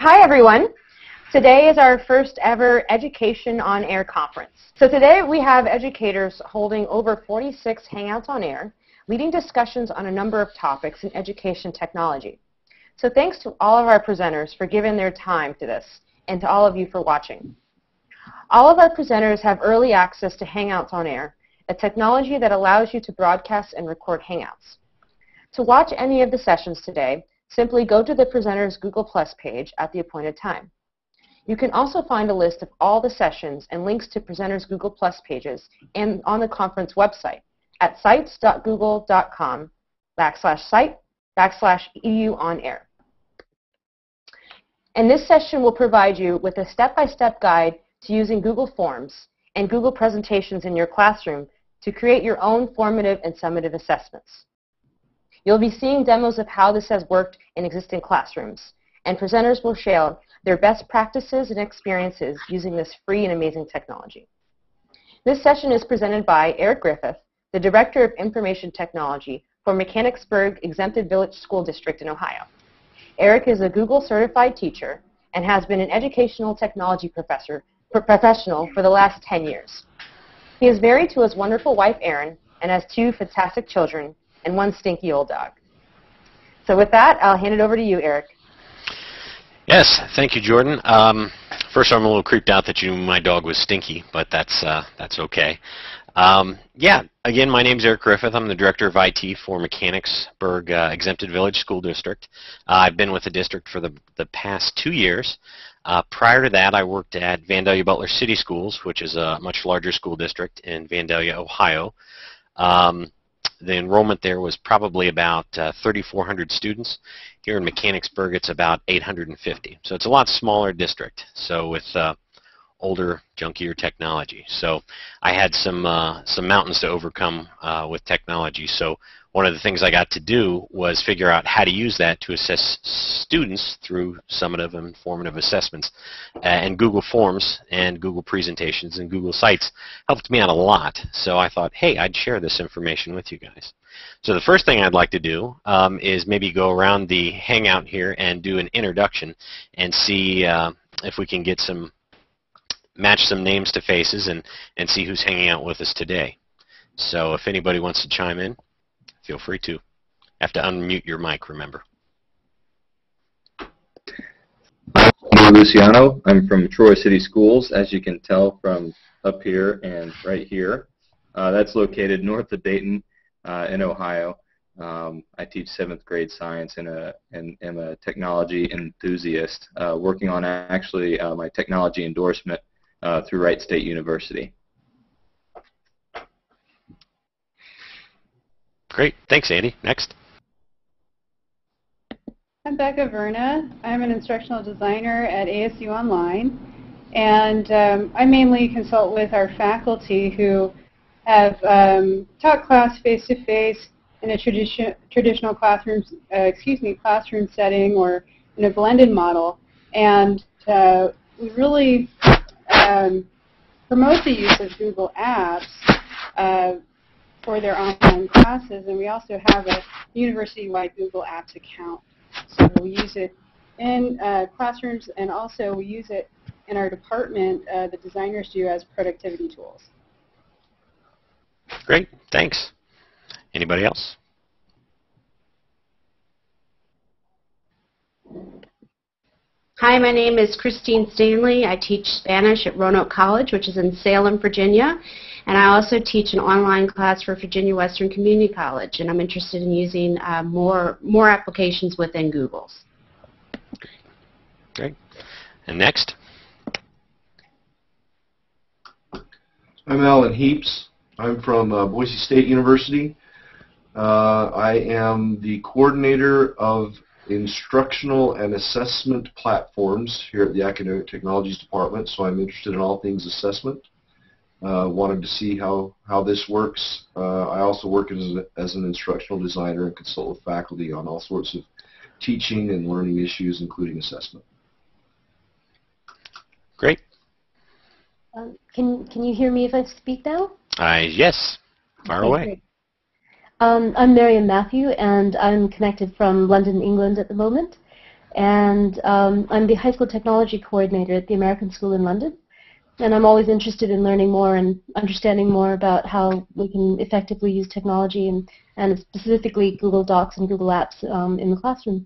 Hi everyone. Today is our first ever Education on Air conference. So today we have educators holding over 46 Hangouts on Air, leading discussions on a number of topics in education technology. So thanks to all of our presenters for giving their time to this, and to all of you for watching. All of our presenters have early access to Hangouts on Air, a technology that allows you to broadcast and record Hangouts. To watch any of the sessions today, simply go to the presenter's Google Plus page at the appointed time. You can also find a list of all the sessions and links to presenters' Google Plus pages and on the conference website at sites.google.com/site/EduOnAir. And this session will provide you with a step-by-step guide to using Google Forms and Google presentations in your classroom to create your own formative and summative assessments. You'll be seeing demos of how this has worked in existing classrooms, and presenters will share their best practices and experiences using this free and amazing technology. This session is presented by Eric Griffith, the Director of Information Technology for Mechanicsburg Exempted Village School District in Ohio. Eric is a Google certified teacher and has been an educational technology professional for the last 10 years. He is married to his wonderful wife, Erin, and has 2 fantastic children and 1 stinky old dog. So with that, I'll hand it over to you, Eric. Yes, thank you, Jordan. First, I'm a little creeped out that my dog was stinky, but that's okay. Yeah, again, my name's Eric Griffith. I'm the Director of IT for Mechanicsburg Exempted Village School District. I've been with the district for the past 2 years. Prior to that, I worked at Vandalia Butler City Schools, which is a much larger school district in Vandalia, Ohio. The enrollment there was probably about 3,400 students. Here in Mechanicsburg, it's about 850. So it's a lot smaller district, so with older, junkier technology. So I had some mountains to overcome with technology. So one of the things I got to do was figure out how to use that to assess students through summative and formative assessments. And Google Forms and Google Presentations and Google Sites helped me out a lot. So I thought, hey, I'd share this information with you guys. So the first thing I'd like to do is maybe go around the Hangout here and do an introduction and see if we can get match some names to faces and see who's hanging out with us today. So if anybody wants to chime in, feel free to. Have to unmute your mic, remember. I'm Luciano. I'm from Troy City Schools, as you can tell from up here and right here. That's located north of Dayton in Ohio. I teach 7th grade science and am a technology enthusiast, working on actually my technology endorsement through Wright State University. Great. Thanks, Andy. Next. I'm Becca Verna. I'm an instructional designer at ASU Online, and I mainly consult with our faculty who have taught class face-to-face in a traditional classroom setting or in a blended model, and we really promote the use of Google Apps for their online classes, and we also have a university-wide Google Apps account. So we use it in classrooms, and also we use it in our department, the designers do, as productivity tools. Great, thanks. Anybody else? Hi, my name is Christine Stanley. I teach Spanish at Roanoke College, which is in Salem, Virginia. And I also teach an online class for Virginia Western Community College. And I'm interested in using more applications within Google's. Great. And next? I'm Alan Heaps. I'm from Boise State University. I am the coordinator of instructional and assessment platforms here at the Academic Technologies Department, so I'm interested in all things assessment. Wanted to see how this works. I also work as an instructional designer and consult with faculty on all sorts of teaching and learning issues, including assessment. Great. Can you hear me if I speak now? Yes. Fire away. Great. I'm Marian Matthew, and I'm connected from London, England at the moment. and I'm the high school technology coordinator at the American School in London. And I'm always interested in learning more and understanding more about how we can effectively use technology and specifically Google Docs and Google Apps in the classroom.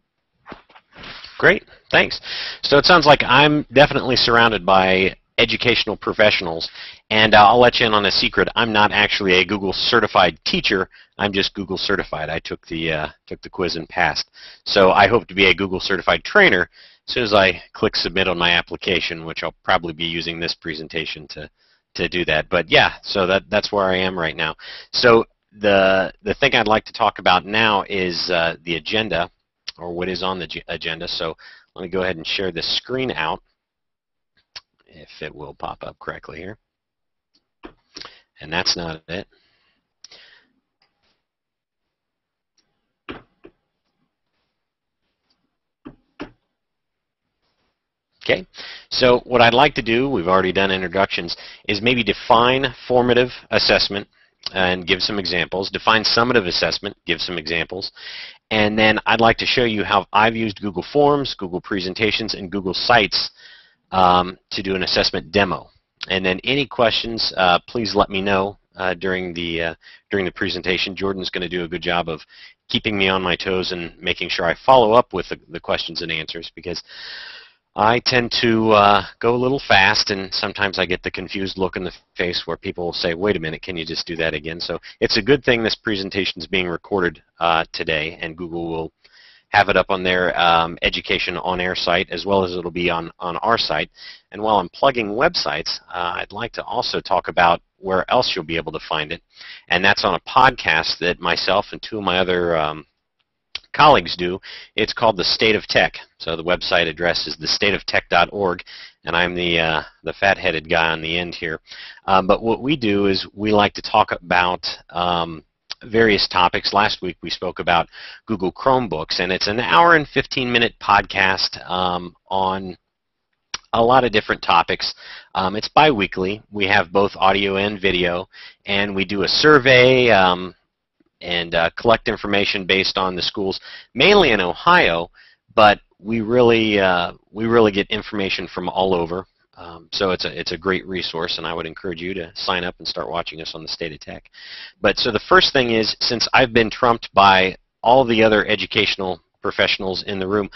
Great, thanks. So it sounds like I'm definitely surrounded by educational professionals, and I'll let you in on a secret. I'm not actually a Google certified teacher. I'm just Google certified. I took the quiz and passed. So I hope to be a Google certified trainer as soon as I click submit on my application, which I'll probably be using this presentation to do that. But yeah, so that's where I am right now. So the thing I'd like to talk about now is the agenda, or what is on the agenda. So let me go ahead and share this screen out, if it will pop up correctly here. And that's not it. Okay, so what I'd like to do, we've already done introductions, is maybe define formative assessment and give some examples, define summative assessment, give some examples, and then I'd like to show you how I've used Google Forms, Google Presentations, and Google Sites to do an assessment demo. And then any questions, please let me know during the presentation. Jordan's going to do a good job of keeping me on my toes and making sure I follow up with the questions and answers, because I tend to go a little fast, and sometimes I get the confused look in the face where people will say, wait a minute, can you just do that again? So it's a good thing this presentation is being recorded today, and Google will have it up on their EducationOnAir site, as well as it'll be on our site. And while I'm plugging websites, I'd like to also talk about where else you'll be able to find it, and that's on a podcast that myself and two of my other colleagues do. It's called The State of Tech. So the website address is thestateoftech.org, and I'm the fat-headed guy on the end here. But what we do is we like to talk about various topics. Last week we spoke about Google Chromebooks, and it's an hour and 15-minute podcast on a lot of different topics. It's bi-weekly. We have both audio and video, and we do a survey and collect information based on the schools, mainly in Ohio, but we really get information from all over. So it's a great resource, and I would encourage you to sign up and start watching us on the State of Tech. But so the first thing is, since I've been trumped by all the other educational professionals in the room,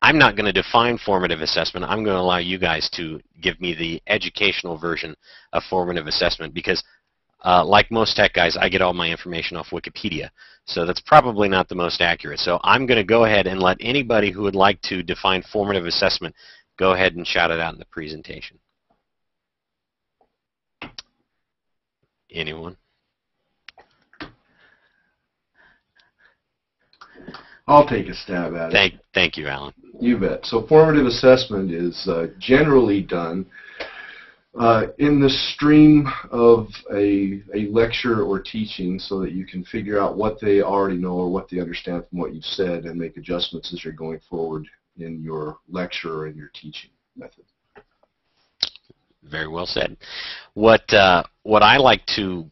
I'm not going to define formative assessment. I'm going to allow you guys to give me the educational version of formative assessment, because like most tech guys, I get all my information off Wikipedia, so that's probably not the most accurate. So I'm going to go ahead and let anybody who would like to define formative assessment go ahead and shout it out in the presentation. Anyone? I'll take a stab at it. Thank you, Alan. You bet. So formative assessment is generally done in the stream of a lecture or teaching, so that you can figure out what they already know or what they understand from what you've said, and make adjustments as you're going forward in your lecture or in your teaching method. Very well said. What I like to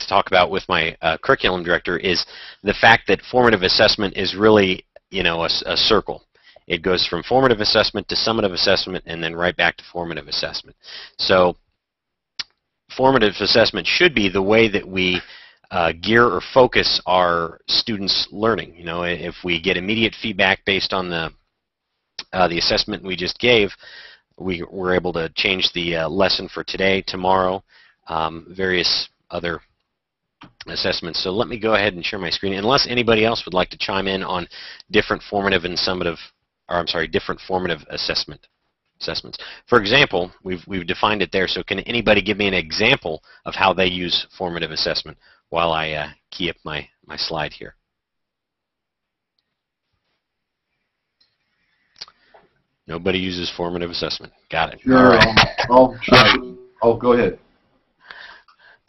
talk about with my curriculum director is the fact that formative assessment is really, a circle. It goes from formative assessment to summative assessment, and then right back to formative assessment. So formative assessment should be the way that we gear or focus our students' learning. If we get immediate feedback based on the assessment we just gave, we're able to change the lesson for today, tomorrow, various other assessments. So let me go ahead and share my screen, unless anybody else would like to chime in on different formative and summative, or I'm sorry, different formative assessments. For example, we've defined it there, so can anybody give me an example of how they use formative assessment while I key up my slide here? Nobody uses formative assessment. Got it. Sure. All right. I'll go ahead.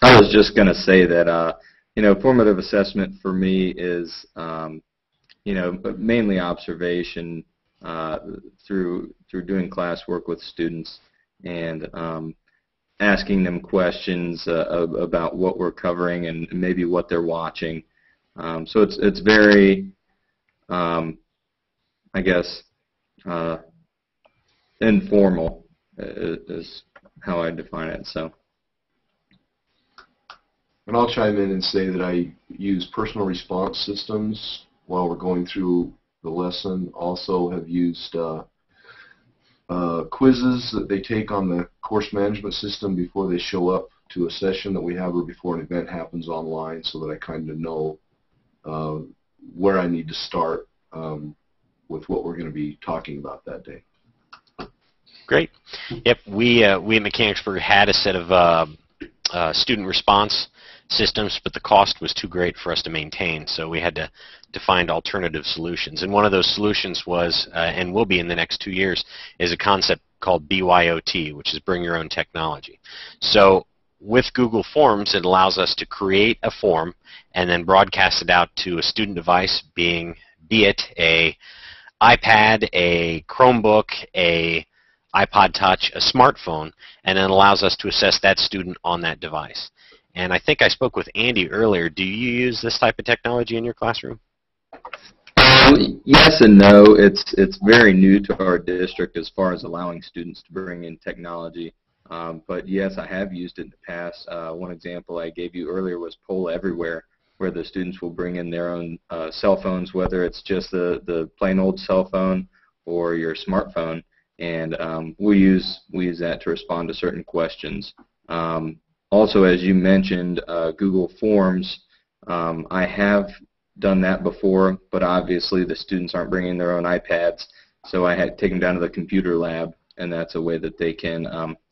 I was just going to say that, formative assessment for me is, mainly observation through doing classwork with students and asking them questions about what we're covering and maybe what they're watching. So it's very I guess, informal is how I define it. So. And I'll chime in and say that I use personal response systems while we're going through the lesson. Also have used quizzes that they take on the course management system before they show up to a session that we have or before an event happens online, so that I kind of know where I need to start with what we're going to be talking about that day. Great. Yep, we at Mechanicsburg had a set of student response systems, but the cost was too great for us to maintain, so we had to find alternative solutions. And one of those solutions was, and will be in the next 2 years, is a concept called BYOT, which is Bring Your Own Technology. So with Google Forms, it allows us to create a form and then broadcast it out to a student device, be it a iPad, a Chromebook, a iPod Touch, a smartphone, and then allows us to assess that student on that device. And I think I spoke with Andy earlier. Do you use this type of technology in your classroom? Yes and no. It's very new to our district as far as allowing students to bring in technology. But yes, I have used it in the past. One example I gave you earlier was Poll Everywhere, where the students will bring in their own cell phones, whether it's just the plain old cell phone or your smartphone, and we use that to respond to certain questions. Also, as you mentioned, Google Forms, I have done that before, but obviously the students aren't bringing their own iPads, so I had to take them down to the computer lab, and that's a way that they can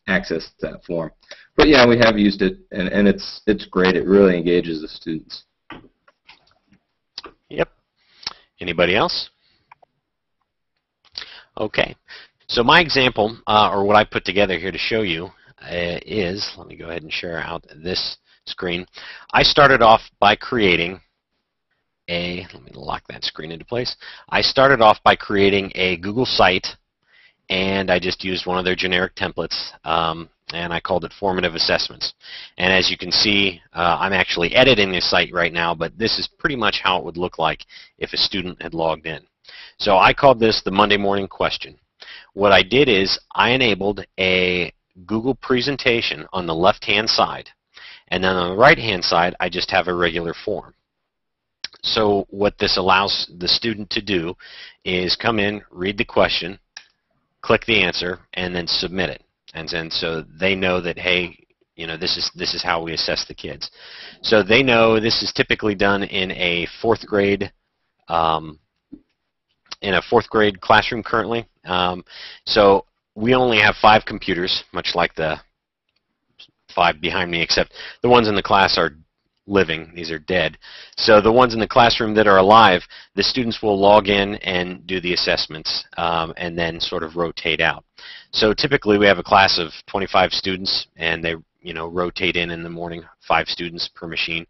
access that form. But yeah, we have used it, and it's great. It really engages the students. Yep. Anybody else? Okay. So my example, or what I put together here to show you, is, let me go ahead and share out this screen. I started off by creating let me lock that screen into place. I started off by creating a Google site, and I just used one of their generic templates, and I called it Formative Assessments. And as you can see, I'm actually editing this site right now, but this is pretty much how it would look like if a student had logged in. So I called this the Monday morning question. What I did is I enabled a Google presentation on the left-hand side, and then on the right-hand side I just have a regular form. So what this allows the student to do is come in, read the question, click the answer, and then submit it. And then so they know that, hey, you know, this is how we assess the kids. So they know this is typically done in a fourth grade classroom currently. So we only have 5 computers, much like the 5 behind me, except the ones in the class are living. These are dead. So the ones in the classroom that are alive, the students will log in and do the assessments, and then sort of rotate out. So typically we have a class of 25 students, and they rotate in the morning, 5 students per machine.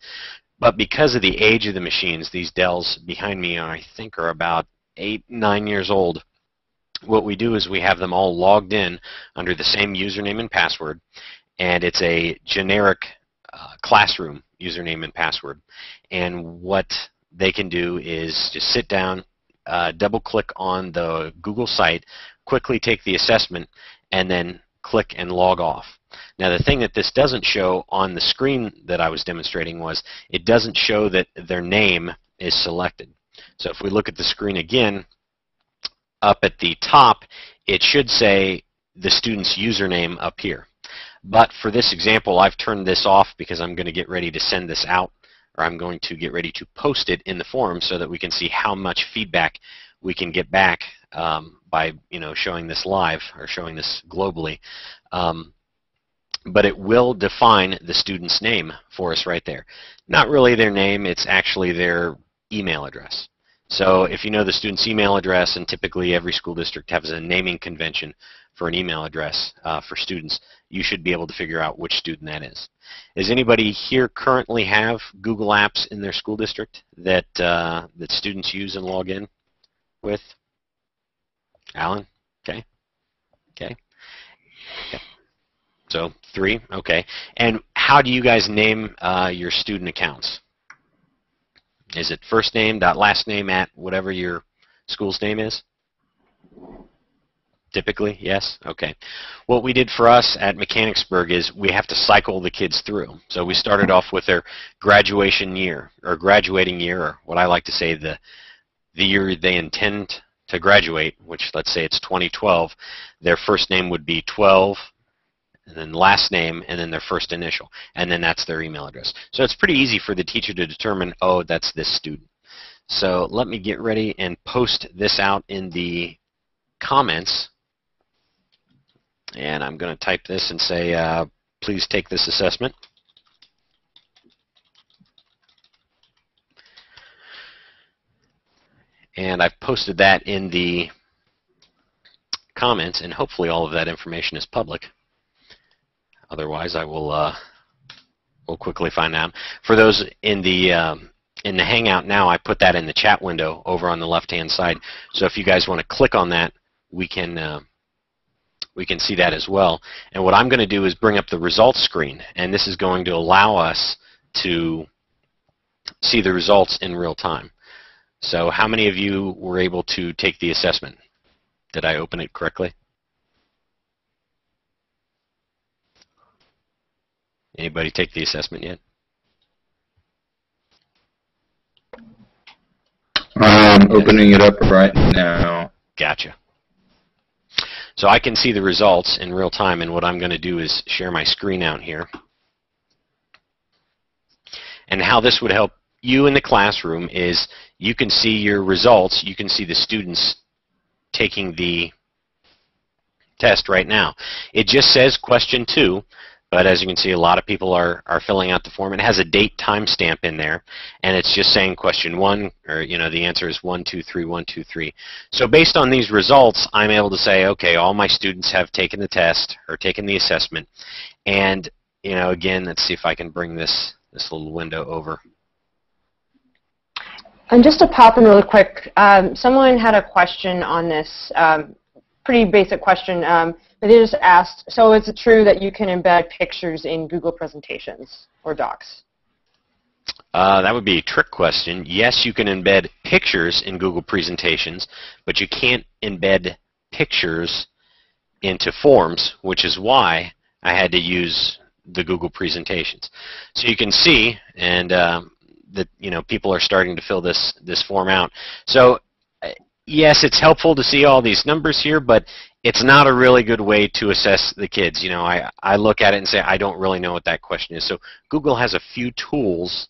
But because of the age of the machines, these Dells behind me I think are about 8, 9 years old. What we do is we have them all logged in under the same username and password, and it's a generic classroom username and password. And what they can do is just sit down, double-click on the Google site, quickly take the assessment, and then click and log off. Now the thing that this doesn't show on the screen that I was demonstrating was it doesn't show that their name is selected. So if we look at the screen again, up at the top, it should say the student's username up here. But for this example, I've turned this off because I'm going to get ready to send this out, or I'm going to get ready to post it in the forum so that we can see how much feedback we can get back by showing this live or showing this globally. But it will define the student's name for us right there. Not really their name, it's actually their email address. So if you know the student's email address, and typically every school district has a naming convention for an email address for students, you should be able to figure out which student that is. Does anybody here currently have Google Apps in their school district that that students use and log in with? Alan? Okay. Okay. So 3, okay. And how do you guys name your student accounts? Is it first name, last name, at whatever your school's name is? Typically, yes? Okay. What we did for us at Mechanicsburg is we have to cycle the kids through. So we started off with their graduation year, or graduating year, or what I like to say, the year they intend to graduate, which let's say it's 2012. Their first name would be 12, and then last name, and then their first initial. And then that's their email address. So it's pretty easy for the teacher to determine, oh, that's this student. So let me get ready and post this out in the comments. And I'm going to type this and say, please take this assessment. And I've posted that in the comments, and hopefully all of that information is public. Otherwise, I will we'll quickly find out. For those in the Hangout now, I put that in the chat window over on the left-hand side. So if you guys want to click on that, we can see that as well. And what I'm going to do is bring up the results screen, and this is going to allow us to see the results in real time. So how many of you were able to take the assessment? Did I open it correctly? Anybody take the assessment yet? I'm opening it up right now. Gotcha. So I can see the results in real time, and what I'm going to do is share my screen out here. And how this would help you in the classroom is you can see your results. You can see the students taking the test right now. It just says question 2, but as you can see, a lot of people are filling out the form. It has a date timestamp in there, and it's just saying question 1, or the answer is 1, 2, 3, 1, 2, 3. So based on these results, I'm able to say, okay, all my students have taken the test or taken the assessment. And again, let's see if I can bring this little window over. And just to pop in really quick, someone had a question on this, pretty basic question, but they just asked, so is it true that you can embed pictures in Google presentations or docs? That would be a trick question. Yes, you can embed pictures in Google presentations, but you can't embed pictures into forms, which is why I had to use the Google presentations. So you can see, and that people are starting to fill this form out. So yes, it's helpful to see all these numbers here, but it's not a really good way to assess the kids. I look at it and say, I don't really know what that question is. So Google has a few tools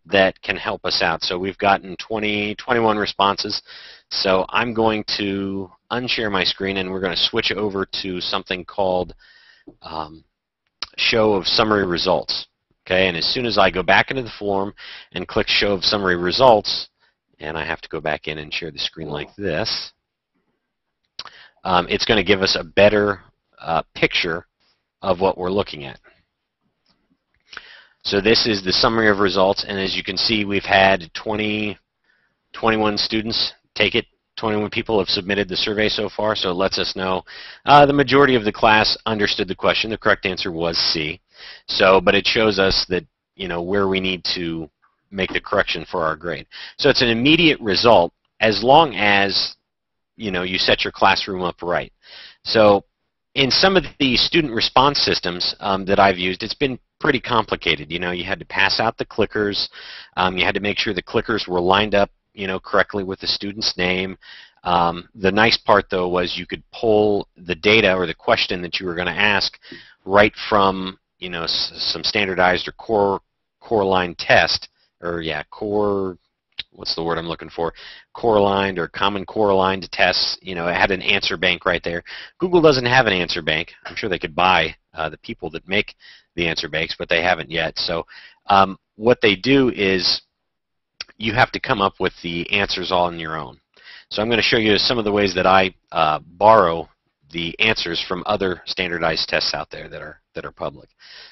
that can help us out. So we've gotten 21 responses. So I'm going to unshare my screen, and we're going to switch over to something called Show of Summary Results. Okay, and as soon as I go back into the form and click Show of Summary Results, and I have to go back in and share the screen like this, it's going to give us a better picture of what we're looking at. So this is the summary of results, and as you can see, we've had 21 students take it. 21 people have submitted the survey so far, so it lets us know the majority of the class understood the question. The correct answer was C. So, but it shows us that where we need to make the correction for our grade. So it's an immediate result as long as you set your classroom up right. So in some of the student response systems that I've used, it's been pretty complicated. You had to pass out the clickers. You had to make sure the clickers were lined up correctly with the student's name. The nice part, though, was you could pull the data or the question that you were going to ask right from some standardized or core line test, or what's the word I'm looking for? Core aligned or common core aligned tests. It had an answer bank right there. Google doesn't have an answer bank. I'm sure they could buy the people that make the answer banks, but they haven't yet. So what they do is you have to come up with the answers all on your own. So I'm going to show you some of the ways that I borrow the answers from other standardized tests out there that are public.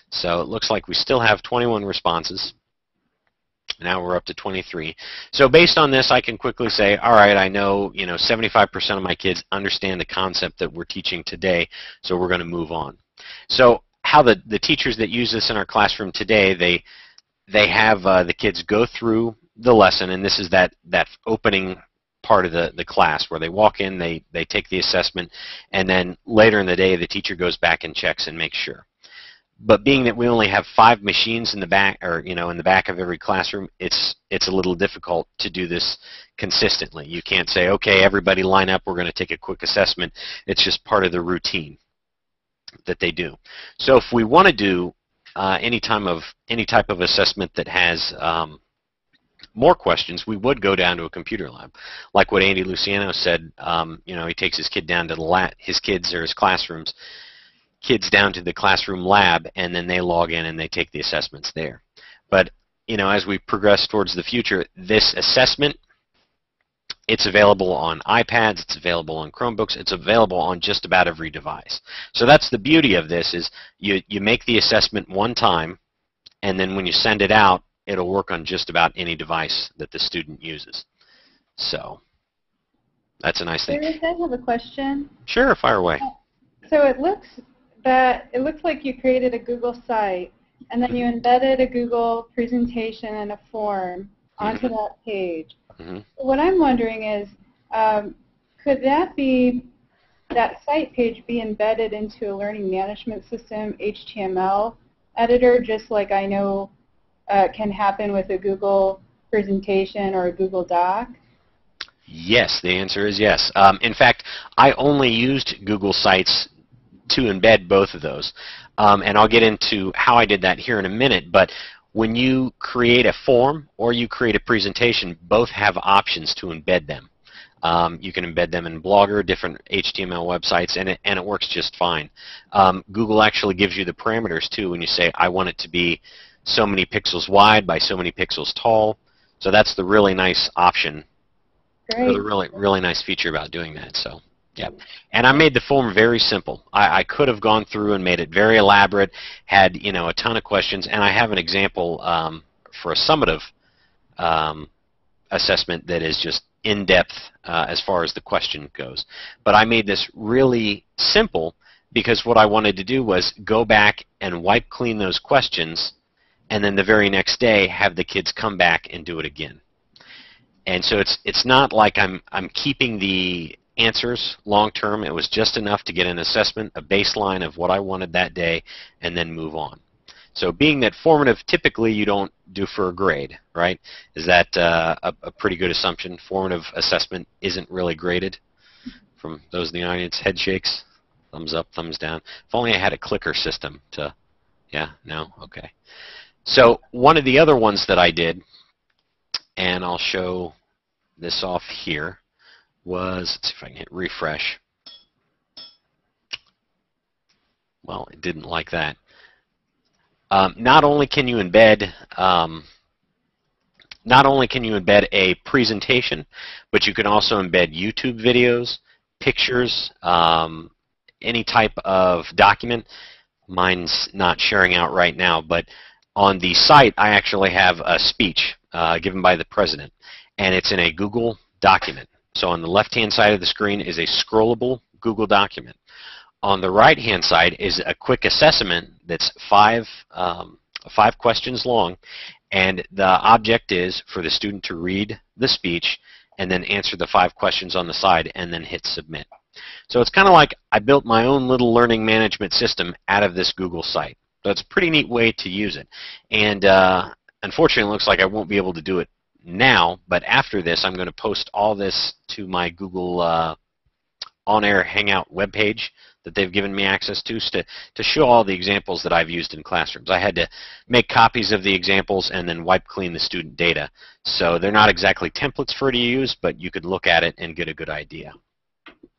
So it looks like we still have 21 responses. Now we're up to 23. So based on this, I can quickly say, all right, I know 75% of my kids understand the concept that we're teaching today, so we're going to move on. So how the teachers that use this in our classroom today, they have the kids go through the lesson, and this is that opening part of the class where they walk in, they take the assessment, and then later in the day the teacher goes back and checks and makes sure. But being that we only have 5 machines in the back, or in the back of every classroom, it's a little difficult to do this consistently. You can't say, okay, everybody line up, we're going to take a quick assessment. It's just part of the routine that they do. So if we want to do any type of assessment that has more questions, we would go down to a computer lab, like what Andy Luciano said. He takes his kid down to his classrooms. Kids down to the classroom lab, and then they log in and they take the assessments there. But as we progress towards the future, this assessment, it's available on iPads, it's available on Chromebooks, it's available on just about every device. So that's the beauty of this, is you make the assessment one time, and then when you send it out, it'll work on just about any device that the student uses. So that's a nice thing. Eric, I have a question. Sure, fire away. So it looks like you created a Google site, and then you embedded a Google presentation and a form onto that page. What I'm wondering is, could that site page be embedded into a learning management system HTML editor, just like I know can happen with a Google presentation or a Google Doc? Yes, the answer is yes. In fact, I only used Google Sites to embed both of those. And I'll get into how I did that here in a minute, but when you create a form or you create a presentation, both have options to embed them. You can embed them in Blogger, different HTML websites, and it works just fine. Google actually gives you the parameters too when you say, I want it to be so many pixels wide by so many pixels tall. So that's the really nice option, or the really nice feature about doing that. So. Yeah, and I made the form very simple. I could have gone through and made it very elaborate, had a ton of questions, and I have an example for a summative assessment that is just in-depth as far as the question goes. But I made this really simple because what I wanted to do was go back and wipe clean those questions, and then the very next day have the kids come back and do it again. And so it's not like I'm keeping the answers long term. It was just enough to get an assessment, a baseline of what I wanted that day, and then move on. So being that formative typically you don't do for a grade, right? Is that a pretty good assumption? Formative assessment isn't really graded? From those in the audience, head shakes, thumbs up, thumbs down. If only I had a clicker system to, yeah, no, okay. So one of the other ones that I did, and I'll show this off here, was, let's see if I can hit refresh. Well, it didn't like that. Not only can you embed a presentation, but you can also embed YouTube videos, pictures, any type of document. Mine's not sharing out right now, but on the site I actually have a speech given by the president, and it's in a Google document. So on the left-hand side of the screen is a scrollable Google document. On the right-hand side is a quick assessment that's five questions long, and the object is for the student to read the speech and then answer the 5 questions on the side and then hit submit. So it's kind of like I built my own little learning management system out of this Google site. So it's a pretty neat way to use it. And unfortunately, it looks like I won't be able to do it now, but after this, I'm going to post all this to my Google EduOnAir Hangout webpage that they've given me access to show all the examples that I've used in classrooms. I had to make copies of the examples and then wipe clean the student data. So they're not exactly templates for you to use, but you could look at it and get a good idea.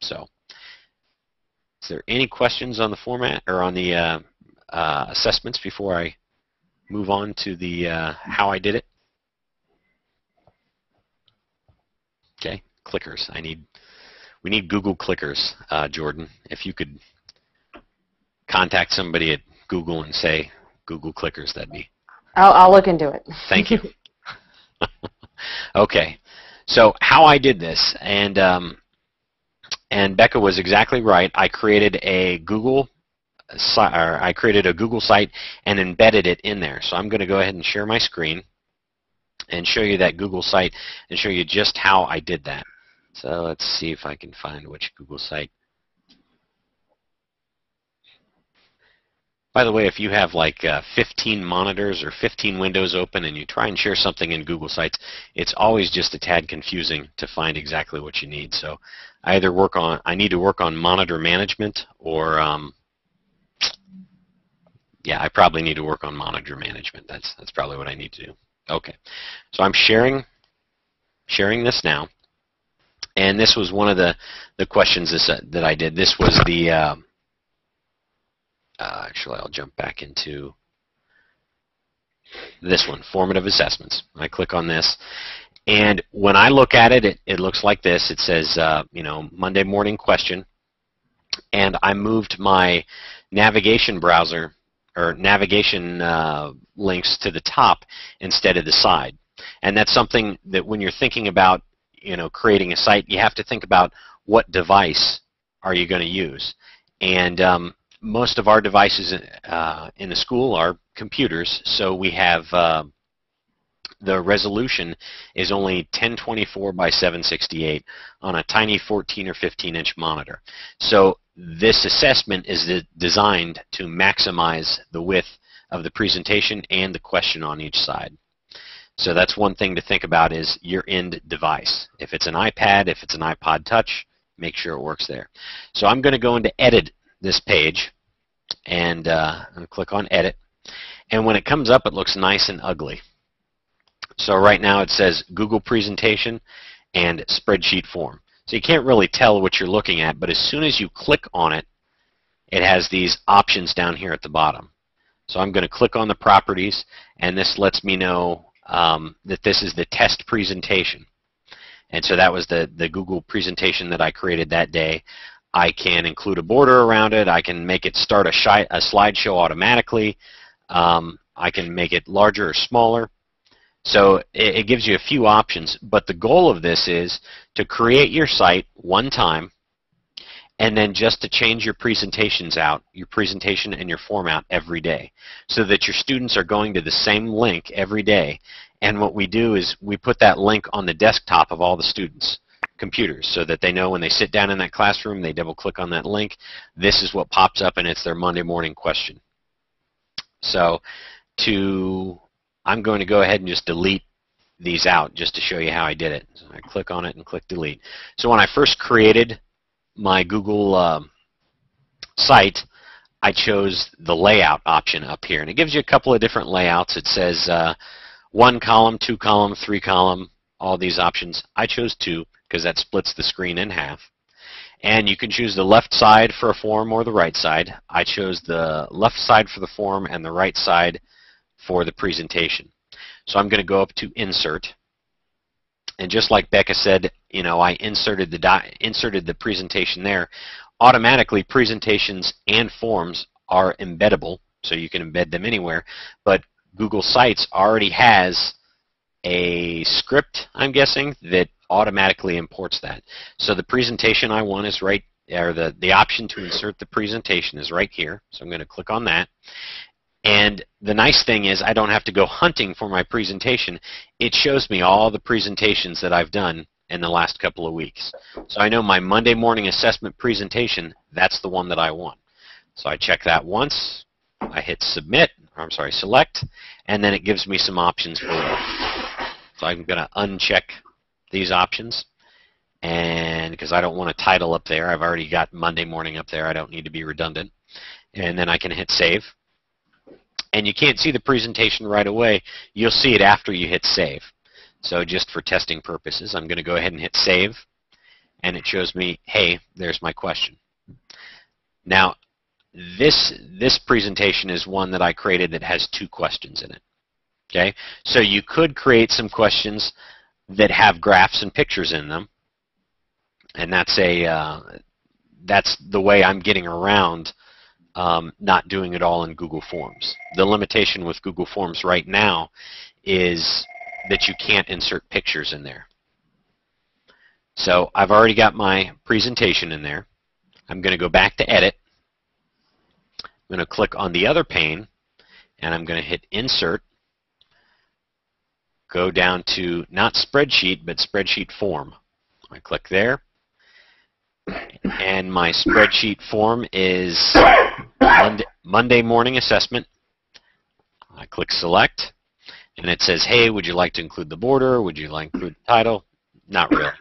So, is there any questions on the format or on the assessments before I move on to the how I did it? Okay, clickers. We need Google clickers, Jordan. If you could contact somebody at Google and say Google clickers, that'd be. I'll look into it. Thank you. Okay, so how I did this, and Becca was exactly right. I created a Google site and embedded it in there. So I'm going to go ahead and share my screen and show you that Google site and show you just how I did that. So let's see if I can find which Google site. By the way, if you have like 15 monitors or 15 windows open and you try and share something in Google Sites, it's always just a tad confusing to find exactly what you need. So I need to work on monitor management, or yeah, I probably need to work on monitor management. That's probably what I need to do. Okay, so I'm sharing this now, and this was one of the questions that I did. This was the actually, I'll jump back into this one, formative assessments. I click on this, and when I look at it, it looks like this. It says, you know, Monday morning question, and I moved my navigation browser or navigation links to the top instead of the side. And that's something that when you're thinking about, you know, creating a site, you have to think about what device are you going to use. And most of our devices in the school are computers, so we have the resolution is only 1024 by 768 on a tiny 14 or 15-inch monitor. So this assessment is designed to maximize the width of the presentation and the question on each side. So that's one thing to think about, is your end device. If it's an iPad, if it's an iPod Touch, make sure it works there. So I'm going to go into Edit this page, and click on Edit. And when it comes up, it looks nice and ugly. So right now it says Google Presentation and Spreadsheet Form. So you can't really tell what you're looking at, but as soon as you click on it, it has these options down here at the bottom. So I'm going to click on the properties, and this lets me know that this is the test presentation. And so that was the Google presentation that I created that day. I can include a border around it. I can make it start a slideshow automatically. I can make it larger or smaller. So it gives you a few options, but the goal of this is to create your site one time, and then just to change your presentations out, your presentation and your format every day, so that your students are going to the same link every day. And what we do is we put that link on the desktop of all the students' computers, so that they know when they sit down in that classroom, they double click on that link, this is what pops up, and it's their Monday morning question. So I'm going to go ahead and just delete these out just to show you how I did it. So I click on it and click delete. So when I first created my Google site, I chose the layout option up here, and it gives you a couple of different layouts. It says 1 column, 2 column, 3 column, all these options. I chose 2 because that splits the screen in half. And you can choose the left side for a form or the right side. I chose the left side for the form and the right side for the presentation. So I'm going to go up to Insert. And just like Becca said, you know, I inserted the presentation there. Automatically, presentations and forms are embeddable, so you can embed them anywhere. But Google Sites already has a script, I'm guessing, that automatically imports that. So the presentation I want is right, or the option to insert the presentation is right here. So I'm going to click on that. And the nice thing is I don't have to go hunting for my presentation. It shows me all the presentations that I've done in the last couple of weeks. So I know my Monday morning assessment presentation, that's the one that I want. So I check that once, I hit submit, or I'm sorry, select, and then it gives me some options below. So I'm going to uncheck these options, and because I don't want a title up there, I've already got Monday morning up there, I don't need to be redundant. And then I can hit save. And you can't see the presentation right away. You'll see it after you hit save. So just for testing purposes, I'm going to go ahead and hit save, and it shows me, hey, there's my question. Now, this presentation is one that I created that has 2 questions in it. Okay, so you could create some questions that have graphs and pictures in them, and that's the way I'm getting around not doing it all in Google Forms. The limitation with Google Forms right now is that you can't insert pictures in there. So I've already got my presentation in there. I'm going to go back to Edit. I'm going to click on the other pane, and I'm going to hit Insert. Go down to not Spreadsheet, but Spreadsheet Form. I click there. And my spreadsheet form is Monday morning assessment. I click select, and it says, hey, would you like to include the border? Would you like to include the title? Not really.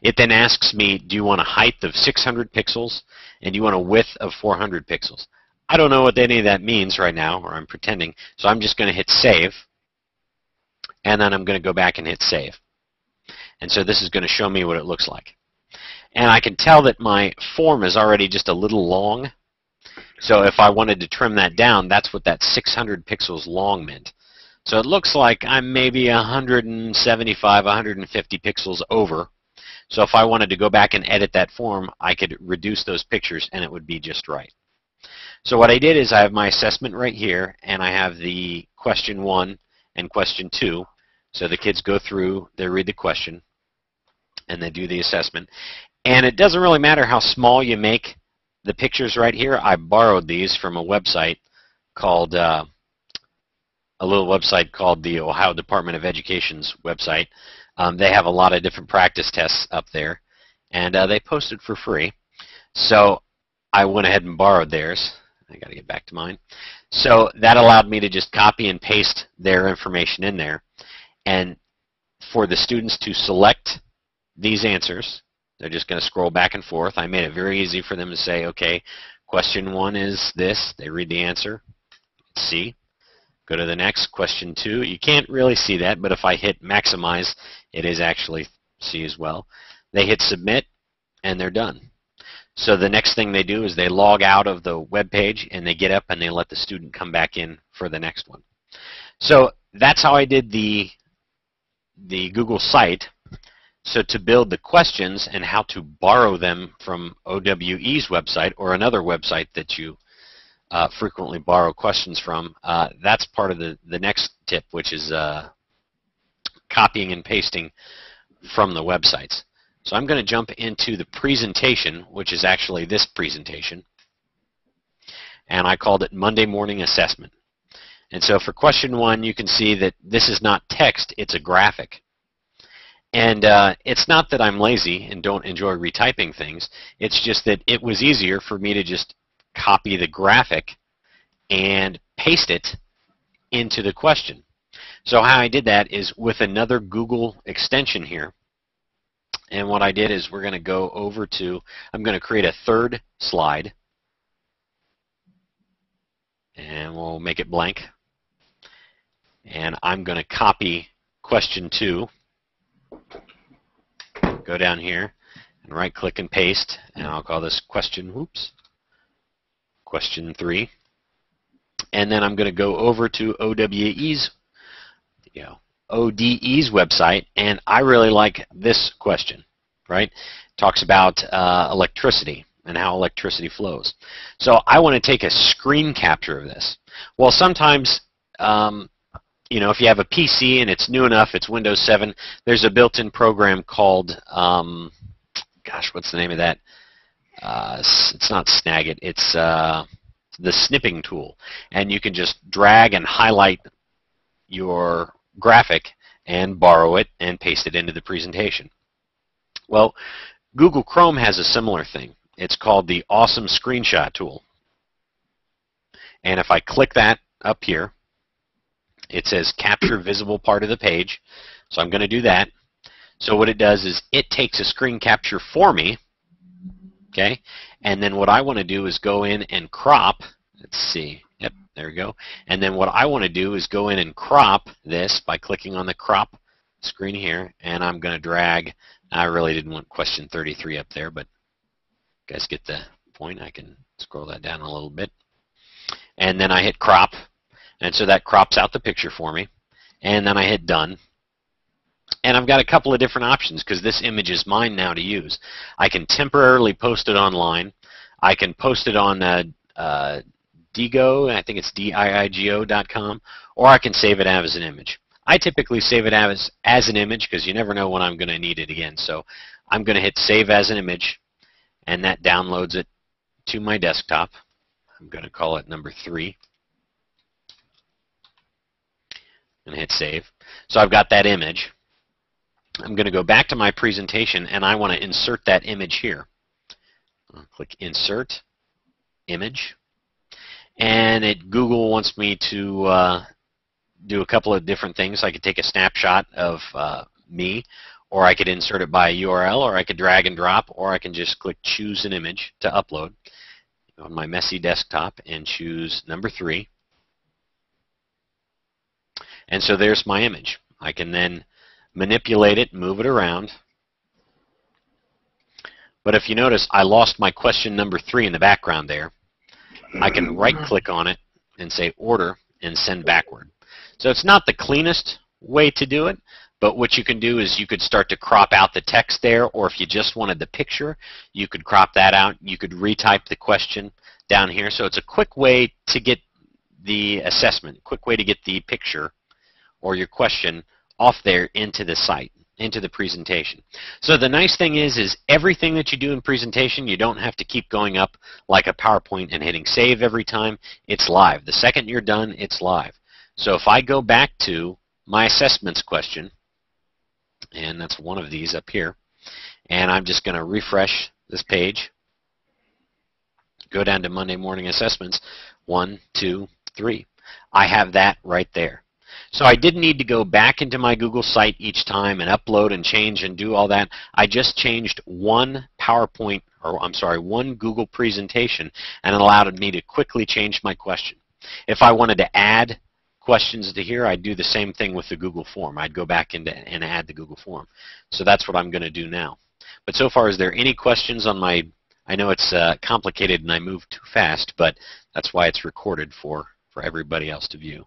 It then asks me, do you want a height of 600 pixels, and do you want a width of 400 pixels? I don't know what any of that means right now, or I'm pretending, so I'm just going to hit save, and then I'm going to go back and hit save. And so this is going to show me what it looks like. And I can tell that my form is already just a little long. So if I wanted to trim that down, that's what that 600 pixels long meant. So it looks like I'm maybe 175, 150 pixels over. So if I wanted to go back and edit that form, I could reduce those pictures and it would be just right. So what I did is I have my assessment right here, and I have the question 1 and question 2. So the kids go through, they read the question, and they do the assessment. And it doesn't really matter how small you make the pictures right here. I borrowed these from a website called, a little website called the Ohio Department of Education's website. They have a lot of different practice tests up there, and they post it for free. So I went ahead and borrowed theirs. I got to get back to mine. So that allowed me to just copy and paste their information in there. And for the students to select these answers, they're just going to scroll back and forth. I made it very easy for them to say, okay, question 1 is this. They read the answer. C. Go to the next, question 2. You can't really see that, but if I hit maximize, it is actually C as well. They hit submit, and they're done. So the next thing they do is they log out of the web page, and they get up and they let the student come back in for the next one. So that's how I did the Google site. So to build the questions and how to borrow them from OWE's website or another website that you frequently borrow questions from, that's part of the next tip, which is copying and pasting from the websites. So I'm going to jump into the presentation, which is actually this presentation, and I called it Monday Morning Assessment. And so for question 1, you can see that this is not text, it's a graphic. And it's not that I'm lazy and don't enjoy retyping things, it's just that it was easier for me to just copy the graphic and paste it into the question. So how I did that is with another Google extension here. And what I did is we're going to go over to, I'm going to create a third slide. And we'll make it blank. And I'm going to copy question 2. Go down here and right click and paste, and I'll call this question 3. And then I'm going to go over to ODE's website, and I really like this question, right? It talks about electricity and how electricity flows. So I want to take a screen capture of this. Well, sometimes you know, if you have a PC and it's new enough, it's Windows 7, there's a built-in program called, gosh, what's the name of that? It's not Snagit, it's the snipping tool. And you can just drag and highlight your graphic and borrow it and paste it into the presentation. Well, Google Chrome has a similar thing. It's called the Awesome Screenshot tool. And if I click that up here, it says capture visible part of the page. So I'm going to do that. So what it does is it takes a screen capture for me. Okay? And then what I want to do is go in and crop. Let's see. Yep, there we go. And then what I want to do is go in and crop this by clicking on the crop screen here. And I'm going to drag. I really didn't want question 33 up there, but you guys get the point. I can scroll that down a little bit. And then I hit crop. And so that crops out the picture for me. And then I hit done. And I've got a couple of different options because this image is mine now to use. I can temporarily post it online. I can post it on Digo, I think it's diigo.com, or I can save it as an image. I typically save it as an image because you never know when I'm going to need it again. So I'm going to hit save as an image, and that downloads it to my desktop. I'm going to call it number 3. And hit save. So I've got that image. I'm going to go back to my presentation, and I want to insert that image here. I'll click Insert, Image. And Google wants me to do a couple of different things. I could take a snapshot of me, or I could insert it by URL, or I could drag and drop, or I can just click Choose an Image to upload on my messy desktop and choose number 3. And so there's my image. I can then manipulate it, move it around. But if you notice, I lost my question number 3 in the background there. I can right-click on it and say Order and Send Backward. So it's not the cleanest way to do it, but what you can do is you could start to crop out the text there, or if you just wanted the picture, you could crop that out. You could retype the question down here. So it's a quick way to get the assessment, quick way to get the picture or your question off there into the site, into the presentation. So the nice thing is everything that you do in presentation, you don't have to keep going up like a PowerPoint and hitting save every time. It's live. The second you're done, it's live. So if I go back to my assessments question, and that's one of these up here, and I'm just going to refresh this page, go down to Monday morning assessments, 1, 2, 3. I have that right there. So I didn't need to go back into my Google site each time and upload and change and do all that. I just changed one PowerPoint, or I'm sorry, one Google presentation, and it allowed me to quickly change my question. If I wanted to add questions to here, I'd do the same thing with the Google form. I'd go back into and add the Google form. So that's what I'm going to do now. But so far, is there any questions on my, I know it's complicated and I move too fast, but that's why it's recorded for everybody else to view.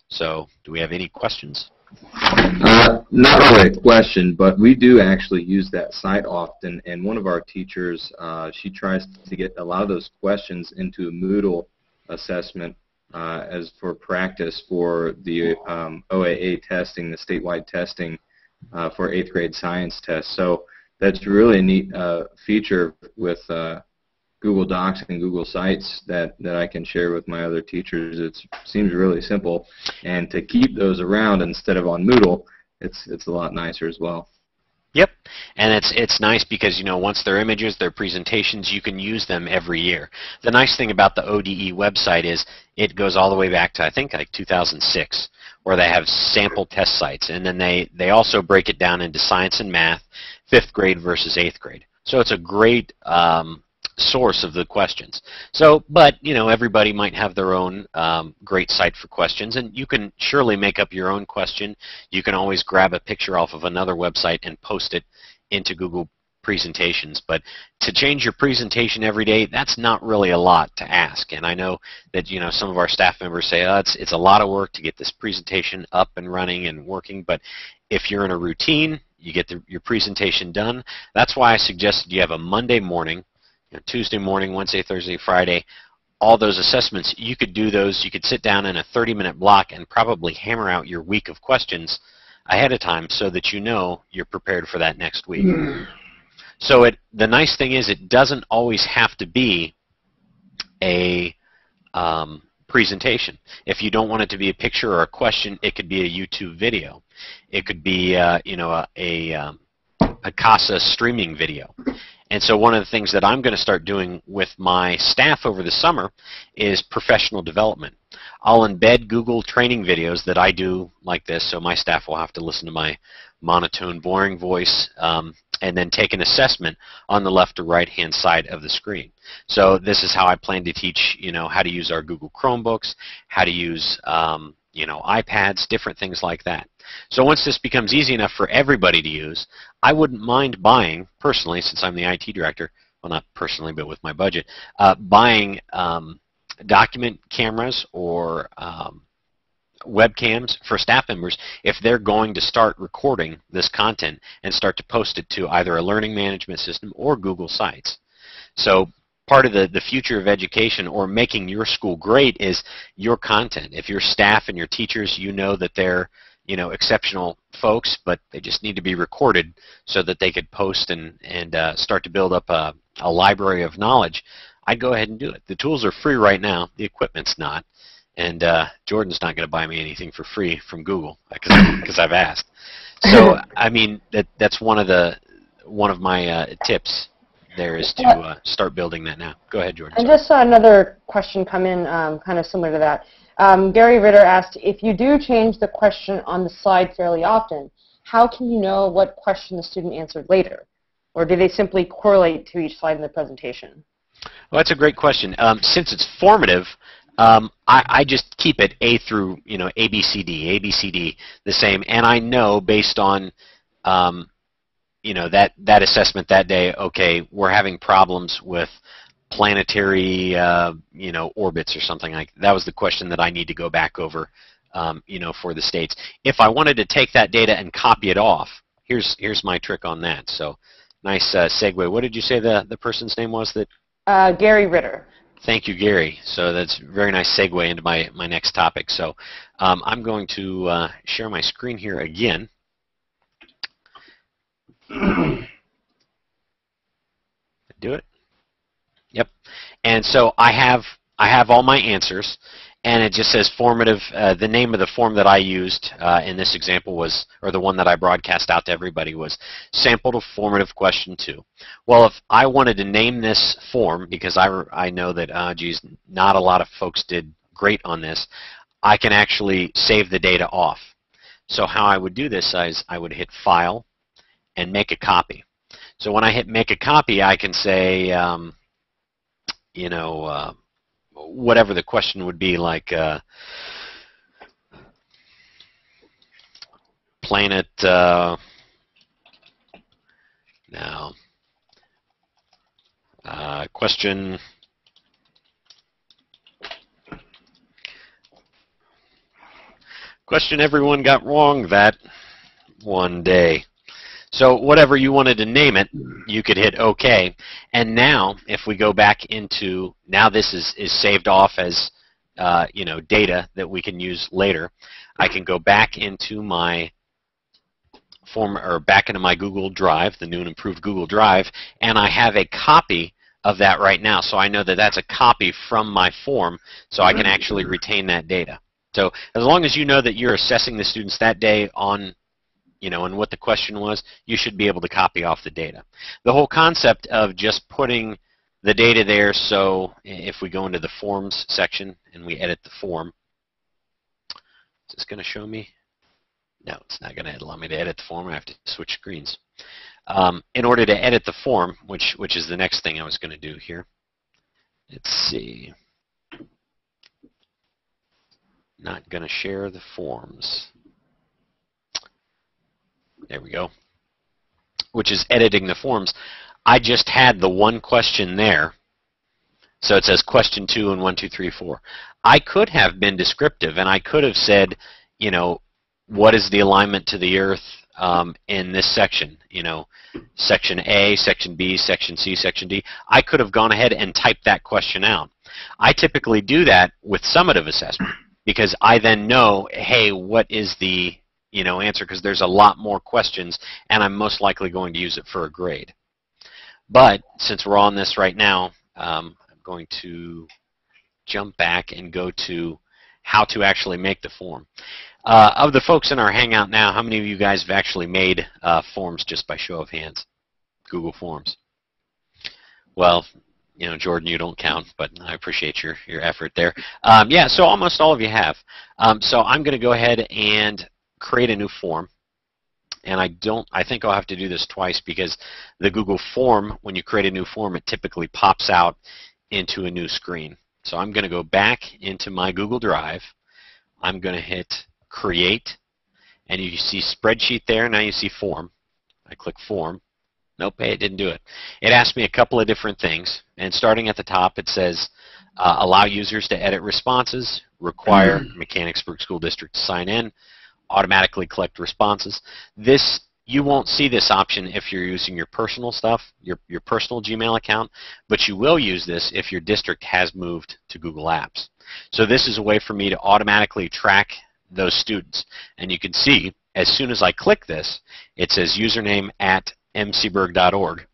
So do we have any questions? Not really a question, but we do actually use that site often, and one of our teachers, she tries to get a lot of those questions into a Moodle assessment as for practice for the OAA testing, the statewide testing for 8th grade science tests. So that's really a neat feature with Google Docs and Google Sites that I can share with my other teachers. It seems really simple, and to keep those around instead of on Moodle, it's a lot nicer as well. Yep, and it's nice because, you know, once they're images, they're presentations, you can use them every year. The nice thing about the ODE website is it goes all the way back to, I think, like 2006, where they have sample test sites, and then they also break it down into science and math, 5th grade versus 8th grade. So it's a great source of the questions. So, but, you know, everybody might have their own great site for questions, and you can surely make up your own question. You can always grab a picture off of another website and post it into Google Presentations. But to change your presentation every day, that's not really a lot to ask. And I know that, you know, some of our staff members say, oh, it's a lot of work to get this presentation up and running and working, but if you're in a routine, you get your presentation done. That's why I suggested you have a Monday morning, Tuesday morning, Wednesday, Thursday, Friday, all those assessments. You could do those. You could sit down in a 30-minute block and probably hammer out your week of questions ahead of time so that you know you're prepared for that next week. So the nice thing is it doesn't always have to be a presentation. If you don't want it to be a picture or a question, it could be a YouTube video. It could be you know, a CASA streaming video. And so one of the things that I'm going to start doing with my staff over the summer is professional development. I'll embed Google training videos that I do like this, so my staff will have to listen to my monotone, boring voice, and then take an assessment on the left or right-hand side of the screen. So this is how I plan to teach, you know, how to use our Google Chromebooks, how to use, you know, iPads, different things like that. So once this becomes easy enough for everybody to use, I wouldn't mind buying, personally, since I'm the IT director, well, not personally, but with my budget, buying document cameras or webcams for staff members if they're going to start recording this content and start to post it to either a learning management system or Google Sites. So part of the future of education or making your school great is your content. If your staff and your teachers, you know that they're, you know, exceptional folks, but they just need to be recorded so that they could post and start to build up a library of knowledge, I'd go ahead and do it. The tools are free right now. The equipment's not. And Jordan's not going to buy me anything for free from Google because I've asked. So I mean that's one of my tips there is to start building that now. Go ahead, Jordan. I just saw another question come in kind of similar to that. Gary Ritter asked, if you do change the question on the slide fairly often, how can you know what question the student answered later? Or do they simply correlate to each slide in the presentation? Well, that's a great question. Since it's formative, I just keep it A through, A, B, C, D, the same. And I know based on that assessment that day, okay, we're having problems with planetary, orbits or something like that. That was the question that I need to go back over, for the states. If I wanted to take that data and copy it off, here's my trick on that. So, nice segue. What did you say the person's name was that? Gary Ritter. Thank you, Gary. So that's a very nice segue into my next topic. So, I'm going to share my screen here again. Do it. Yep. And so I have all my answers, and it just says formative. The name of the form that I used in this example was, or the one that I broadcast out to everybody was sample to formative question 2. Well, if I wanted to name this form, because I know that geez, not a lot of folks did great on this, I can actually save the data off. So how I would do this is I would hit File and Make a Copy. So when I hit Make a Copy, I can say, whatever the question would be, like planet, question everyone got wrong that one day. So whatever you wanted to name it, you could hit OK. And now, if we go back into, now this is saved off as data that we can use later. I can go back into my back into my Google Drive, the new and improved Google Drive, and I have a copy of that right now. So I know that that's a copy from my form, so I can actually retain that data. So as long as you know that you're assessing the students that day on and what the question was, you should be able to copy off the data. The whole concept of just putting the data there, so if we go into the forms section and we edit the form, is this going to show me? No, it's not going to allow me to edit the form. I have to switch screens. In order to edit the form, which is the next thing I was going to do here, let's see. Not going to share the forms. There we go, which is editing the forms. I just had the one question there, so it says question 2 and 1, 2, 3, 4. I could have been descriptive, and I could have said, what is the alignment to the Earth in this section? Section A, Section B, Section C, Section D. I could have gone ahead and typed that question out. I typically do that with summative assessment because I then know, hey, what is the answer, because there's a lot more questions, and I'm most likely going to use it for a grade. But since we're on this right now, I'm going to jump back and go to how to actually make the form. Of the folks in our Hangout now, how many of you guys have actually made forms just by show of hands? Google Forms. Well, Jordan, you don't count, but I appreciate your effort there. Yeah, so almost all of you have. So I'm going to go ahead and create a new form, and I think I'll have to do this twice because the Google form, when you create a new form, it typically pops out into a new screen. So I'm going to go back into my Google Drive. I'm going to hit Create, and you see Spreadsheet there. Now you see Form. I click Form. Nope, it didn't do it. It asked me a couple of different things, and starting at the top, it says allow users to edit responses, require Mechanicsburg School District to sign in, automatically collect responses. This, you won't see this option if you're using your personal stuff, your personal Gmail account, but you will use this if your district has moved to Google Apps. So this is a way for me to automatically track those students. And you can see, as soon as I click this, it says username at mcburg.org.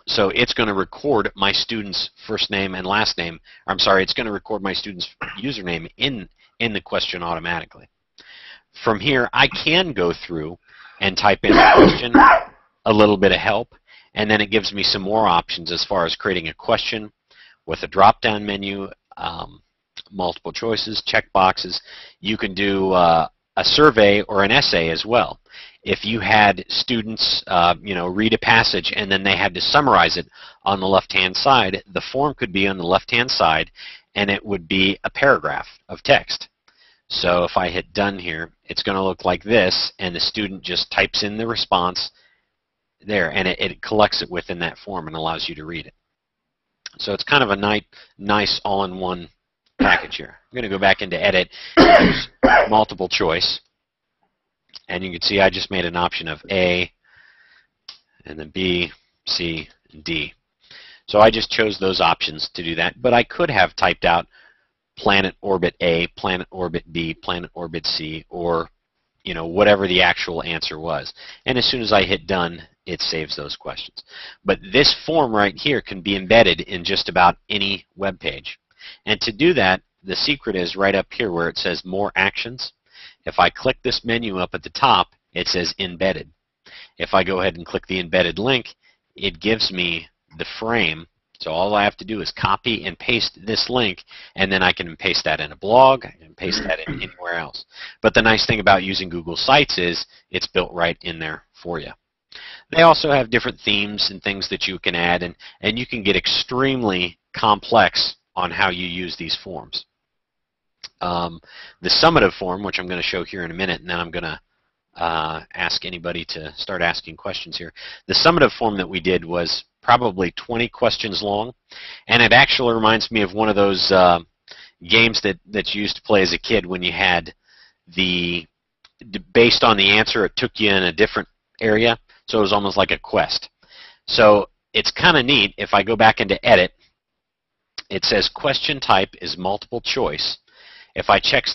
So it's going to record my student's first name and last name. I'm sorry, it's going to record my student's username in the question automatically. From here, I can go through and type in a question, a little bit of help, and then it gives me some more options as far as creating a question with a drop-down menu, multiple choices, check boxes. You can do a survey or an essay as well. If you had students read a passage and then they had to summarize it on the left-hand side, the form could be on the left-hand side and it would be a paragraph of text. So if I hit done here, it's going to look like this, and the student just types in the response there, and it collects it within that form and allows you to read it. So it's kind of a nice all-in-one package here. I'm going to go back into edit and use multiple choice. And you can see I just made an option of A, and then B, C, and D. So I just chose those options to do that. But I could have typed out planet orbit A, planet orbit B, planet orbit C, or whatever the actual answer was. And as soon as I hit done, it saves those questions. But this form right here can be embedded in just about any web page. And to do that, the secret is right up here where it says More Actions. If I click this menu up at the top, it says Embedded. If I go ahead and click the embedded link, it gives me the frame. So all I have to do is copy and paste this link, and then I can paste that in a blog, I can paste that in anywhere else. But the nice thing about using Google Sites is it's built right in there for you. They also have different themes and things that you can add, and you can get extremely complex on how you use these forms. The summative form, which I'm going to show here in a minute, and then I'm going to ask anybody to start asking questions here. The summative form that we did was probably 20 questions long, and it actually reminds me of one of those games that you used to play as a kid when you had based on the answer, it took you in a different area, so it was almost like a quest. So it's kind of neat. If I go back into edit, it says question type is multiple choice. If I check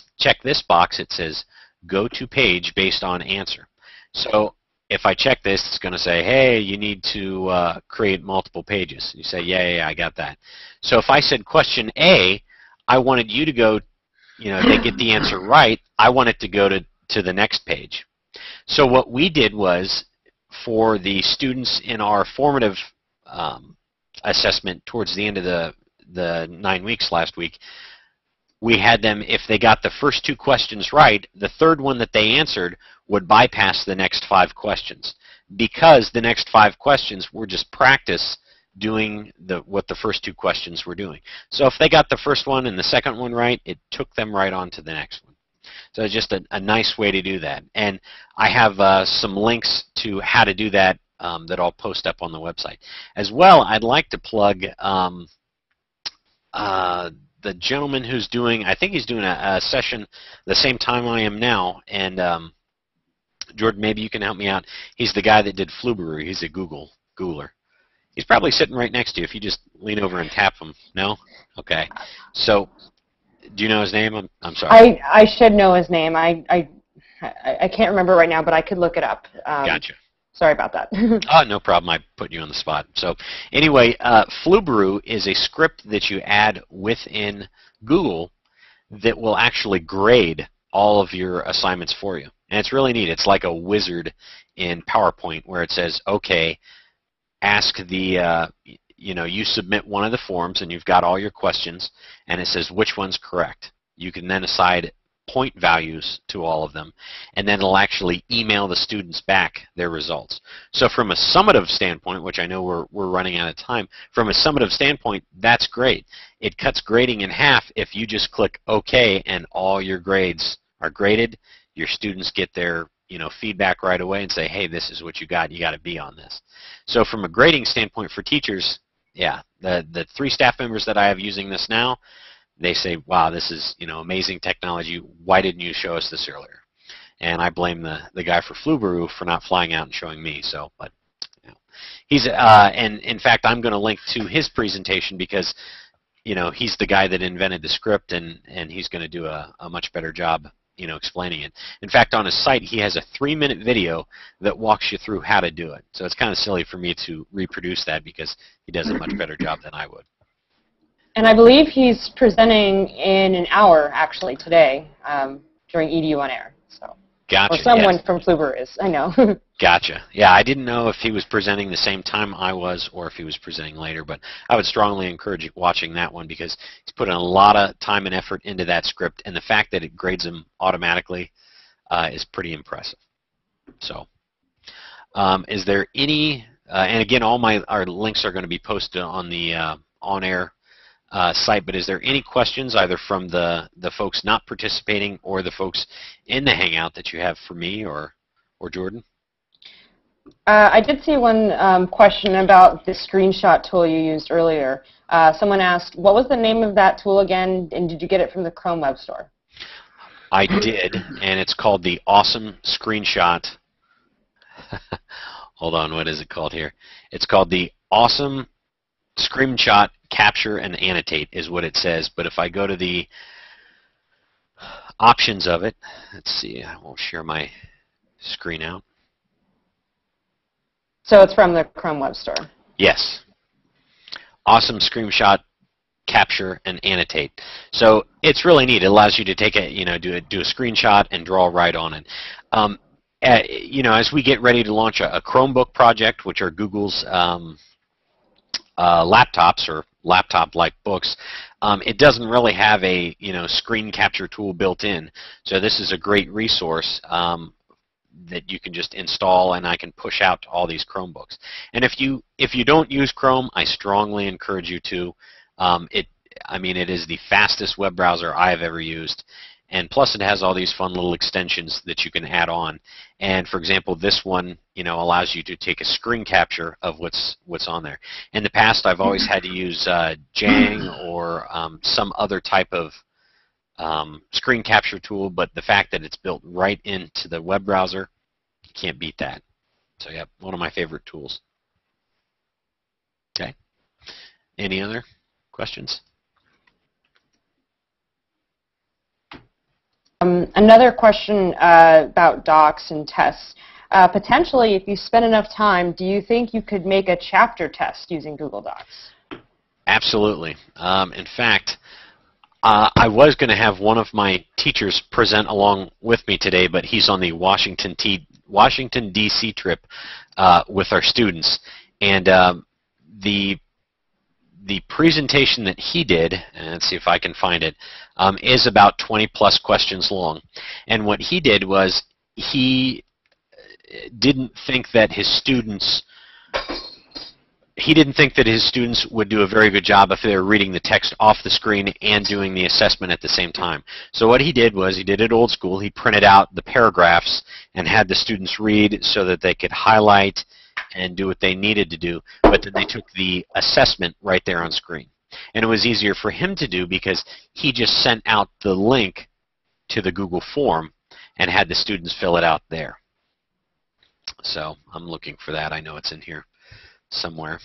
this box, it says go to page based on answer. So if I check this, it's going to say, hey, you need to create multiple pages. You say, yeah, I got that. So if I said question A, I wanted you to go, if they get the answer right, I want it to go to the next page. So what we did was, for the students in our formative assessment towards the end of the 9 weeks last week, we had them, if they got the first 2 questions right, the third one that they answered would bypass the next 5 questions, because the next 5 questions were just practice doing what the first 2 questions were doing. So if they got the first one and the second one right, it took them right on to the next one. So it's just a nice way to do that. And I have some links to how to do that that I'll post up on the website. As well, I'd like to plug the gentleman who's doing, I think he's doing a session the same time I am now, and Jordan, maybe you can help me out. He's the guy that did Flubaroo. He's a Googler. He's probably sitting right next to you if you just lean over and tap him. No? Okay. So, do you know his name? I'm sorry. I should know his name. I can't remember right now, but I could look it up. Gotcha. Sorry about that. Oh, no problem. I put you on the spot. So anyway, Flubaroo is a script that you add within Google that will actually grade all of your assignments for you. And it's really neat. It's like a wizard in PowerPoint where it says, okay, ask the, you submit one of the forms and you've got all your questions, and it says which one's correct. You can then assign point values to all of them, and then it'll actually email the students back their results. So from a summative standpoint, which I know we're running out of time, from a summative standpoint, that's great. It cuts grading in half if you just click OK and all your grades are graded. Your students get their feedback right away and say, hey, this is what you got to be on this. So from a grading standpoint for teachers, yeah, the 3 staff members that I have using this now, they say, wow, this is amazing technology. Why didn't you show us this earlier? And I blame the guy for Flubaroo for not flying out and showing me. So, but he's and in fact, I'm going to link to his presentation because he's the guy that invented the script, and he's going to do a much better job explaining it. In fact, on his site, he has a 3-minute video that walks you through how to do it. So it's kind of silly for me to reproduce that because he does a much better job than I would. And I believe he's presenting in an hour, actually, today during EduOnAir. So Gotcha. Or someone yes. from Fluber is, I know. Gotcha. Yeah, I didn't know if he was presenting the same time I was or if he was presenting later, but I would strongly encourage watching that one because he's put in a lot of time and effort into that script, and the fact that it grades him automatically is pretty impressive. So, is there any, and again, our links are going to be posted on the on-air site, but is there any questions either from the folks not participating or the folks in the Hangout that you have for me or Jordan? I did see one question about the screenshot tool you used earlier. Someone asked, what was the name of that tool again, and did you get it from the Chrome Web Store? I did, and it's called the Awesome Screenshot. Hold on, what is it called here? It's called the Awesome Screenshot Capture and Annotate is what it says, but if I go to the options of it, let's see, I won't share my screen out. So it's from the Chrome Web Store? Yes. Awesome Screenshot Capture and Annotate. So it's really neat. It allows you to take a, do a screenshot and draw right on it. As we get ready to launch a Chromebook project, which are Google's laptops or laptop-like books, it doesn't really have a screen capture tool built in. So this is a great resource that you can just install, and I can push out to all these Chromebooks. And if you don't use Chrome, I strongly encourage you to. It is the fastest web browser I have ever used. And plus it has all these fun little extensions that you can add on. And for example, this one, allows you to take a screen capture of what's on there. In the past, I've always had to use Jang or some other type of screen capture tool, but the fact that it's built right into the web browser, you can't beat that. So yeah, one of my favorite tools. Okay. Any other questions? Another question about docs and tests. Potentially, if you spend enough time, do you think you could make a chapter test using Google Docs? Absolutely. In fact, I was going to have one of my teachers present along with me today, but he's on the Washington, D.C. trip with our students. And the presentation that he did, and let's see if I can find it, is about 20-plus questions long. And what he did was he didn't think that his students would do a very good job if they were reading the text off the screen and doing the assessment at the same time. So what he did was he did it old school. He printed out the paragraphs and had the students read so that they could highlight and do what they needed to do, but then they took the assessment right there on screen. And it was easier for him to do because he just sent out the link to the Google form and had the students fill it out there. So I'm looking for that. I know it's in here somewhere.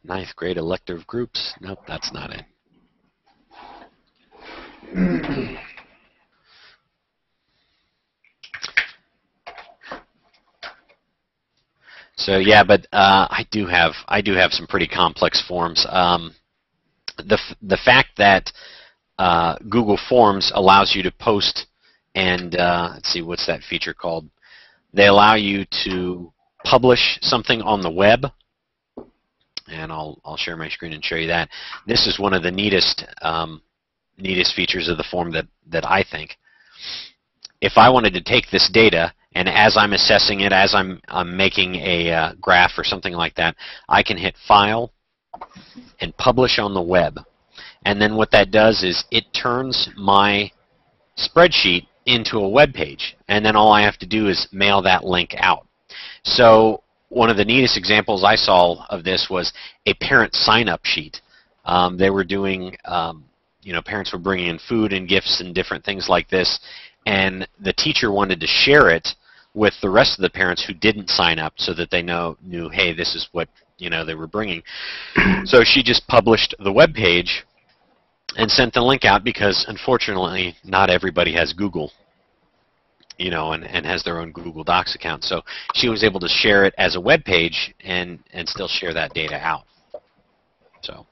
Ninth grade elective groups. Nope, that's not it. So yeah, but I do have some pretty complex forms. The fact that Google Forms allows you to post and let's see, what's that feature called? They allow you to publish something on the web, and I'll share my screen and show you that. This is one of the neatest features of the form that I think. If I wanted to take this data, and as I'm assessing it, as I'm making a graph or something like that, I can hit File and Publish on the web. And then what that does is it turns my spreadsheet into a web page. And then all I have to do is mail that link out. So one of the neatest examples I saw of this was a parent sign-up sheet. They were doing, parents were bringing in food and gifts and different things like this. And the teacher wanted to share it with the rest of the parents who didn't sign up so that they knew, hey, this is what they were bringing. So she just published the web page and sent the link out because, unfortunately, not everybody has Google, and has their own Google Docs account. So she was able to share it as a web page and still share that data out. So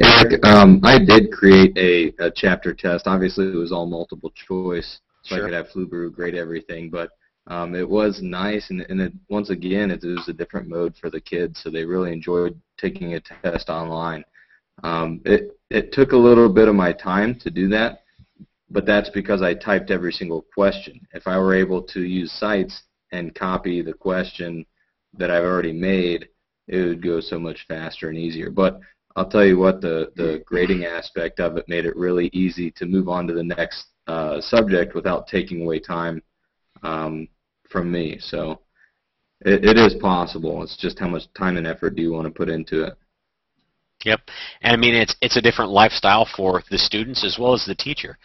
Eric, I did create a chapter test. Obviously, it was all multiple choice, so I could have Flubaroo grade everything. But it was nice, and once again, it was a different mode for the kids, so they really enjoyed taking a test online. It took a little bit of my time to do that, but that's because I typed every single question. If I were able to use sites and copy the question that I've already made, it would go so much faster and easier. But I'll tell you what, the grading aspect of it made it really easy to move on to the next subject without taking away time from me. So it is possible. It's just how much time and effort do you want to put into it. Yep, and I mean it's a different lifestyle for the students as well as the teacher.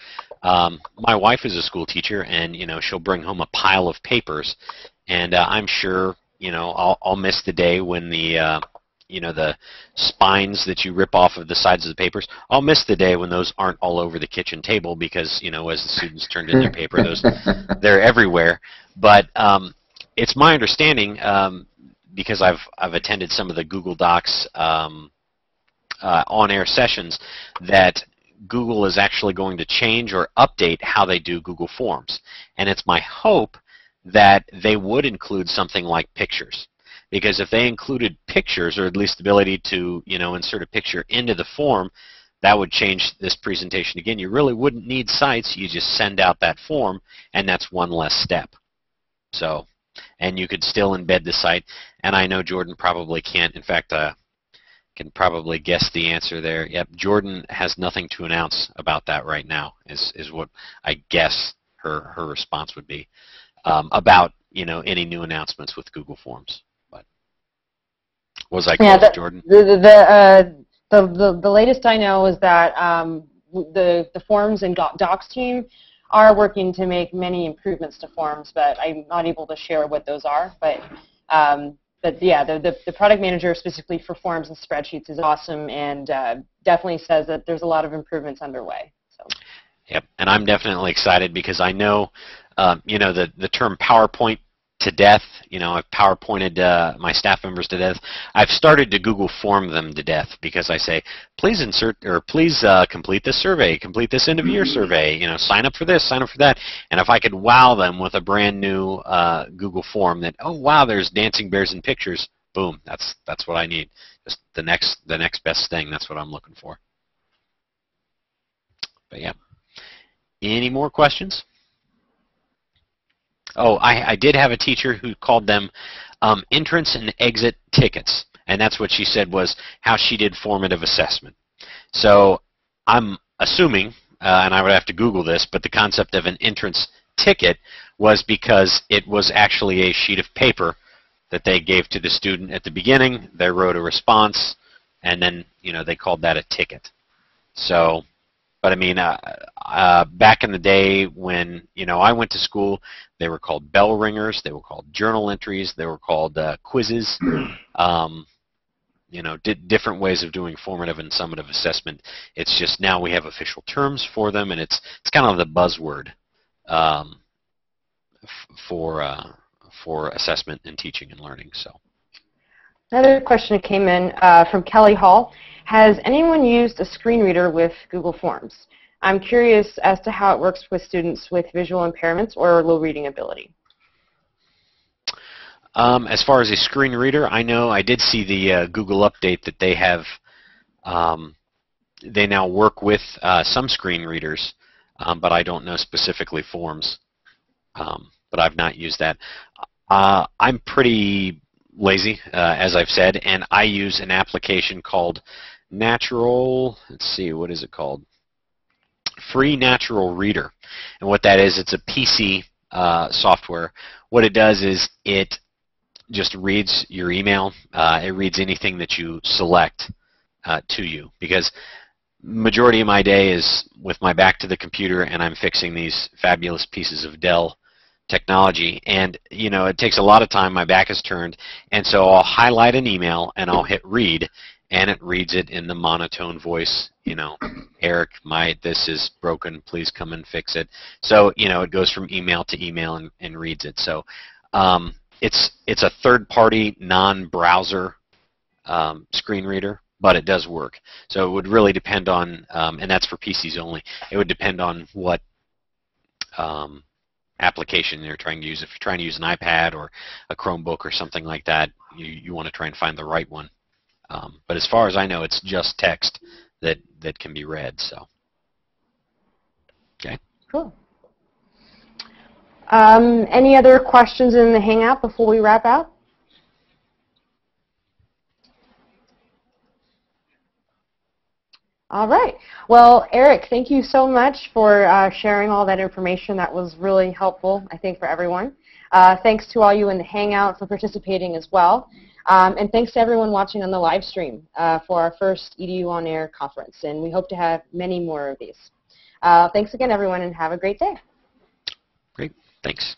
My wife is a school teacher, and she'll bring home a pile of papers, and I'm sure I'll miss the day when the the spines that you rip off of the sides of the papers. I'll miss the day when those aren't all over the kitchen table because as the students turned in their paper, they're everywhere. But it's my understanding because I've attended some of the Google Docs on-air sessions that Google is actually going to change or update how they do Google Forms. And it's my hope that they would include something like pictures. Because if they included pictures, or at least the ability to insert a picture into the form, that would change this presentation. Again, you really wouldn't need sites. You just send out that form, and that's one less step. So, and you could still embed the site. And I know Jordan probably can't. In fact, can probably guess the answer there. Yep, Jordan has nothing to announce about that right now, is what I guess her response would be about any new announcements with Google Forms. But was I close, Jordan? The latest I know is that the Forms and Docs team are working to make many improvements to Forms, but I'm not able to share what those are. But yeah, the product manager specifically for Forms and spreadsheets is awesome, and definitely says that there's a lot of improvements underway. So. Yep, and I'm definitely excited because I know, the term PowerPoint to death. I've PowerPointed my staff members to death. I've started to Google Form them to death because I say, please please complete this survey, complete this end of year survey. Sign up for this, sign up for that. And if I could wow them with a brand new Google Form that, oh wow, there's dancing bears and pictures. Boom, that's what I need. Just the next best thing. That's what I'm looking for. But yeah, any more questions? Oh, I did have a teacher who called them entrance and exit tickets, and that's what she said was how she did formative assessment. So I'm assuming, and I would have to Google this, but the concept of an entrance ticket was because it was actually a sheet of paper that they gave to the student at the beginning. They wrote a response, and then they called that a ticket. So. But I mean, back in the day when I went to school, they were called bell ringers, they were called journal entries, they were called quizzes. Different ways of doing formative and summative assessment. It's just now we have official terms for them, and it's kind of the buzzword for assessment and teaching and learning. So. Another question came in from Kelly Hall. Has anyone used a screen reader with Google Forms? I'm curious as to how it works with students with visual impairments or low reading ability. As far as a screen reader, I know I did see the Google update that they have. They now work with some screen readers, but I don't know specifically Forms. But I've not used that. I'm pretty lazy, as I've said, and I use an application called let's see, what is it called? Free Natural Reader. And what that is, it's a PC software. What it does is it just reads your email. It reads anything that you select to you, because majority of my day is with my back to the computer and I'm fixing these fabulous pieces of Dell technology, and it takes a lot of time. My back is turned, and so I'll highlight an email and I'll hit read, and it reads it in the monotone voice. Eric, this is broken, please come and fix it. So it goes from email to email and reads it. So it's a third-party non-browser screen reader but it does work. So it would really depend on, and that's for PCs only, it would depend on what application you're trying to use. If you're trying to use an iPad or a Chromebook or something like that, you want to try and find the right one. But as far as I know, it's just text that can be read. So, okay. Cool. Any other questions in the Hangout before we wrap out? All right. Well, Eric, thank you so much for sharing all that information. That was really helpful, I think, for everyone. Thanks to all you in the Hangout for participating as well. And thanks to everyone watching on the live stream for our first EduOnAir conference. And we hope to have many more of these. Thanks again, everyone, and have a great day. Great. Thanks.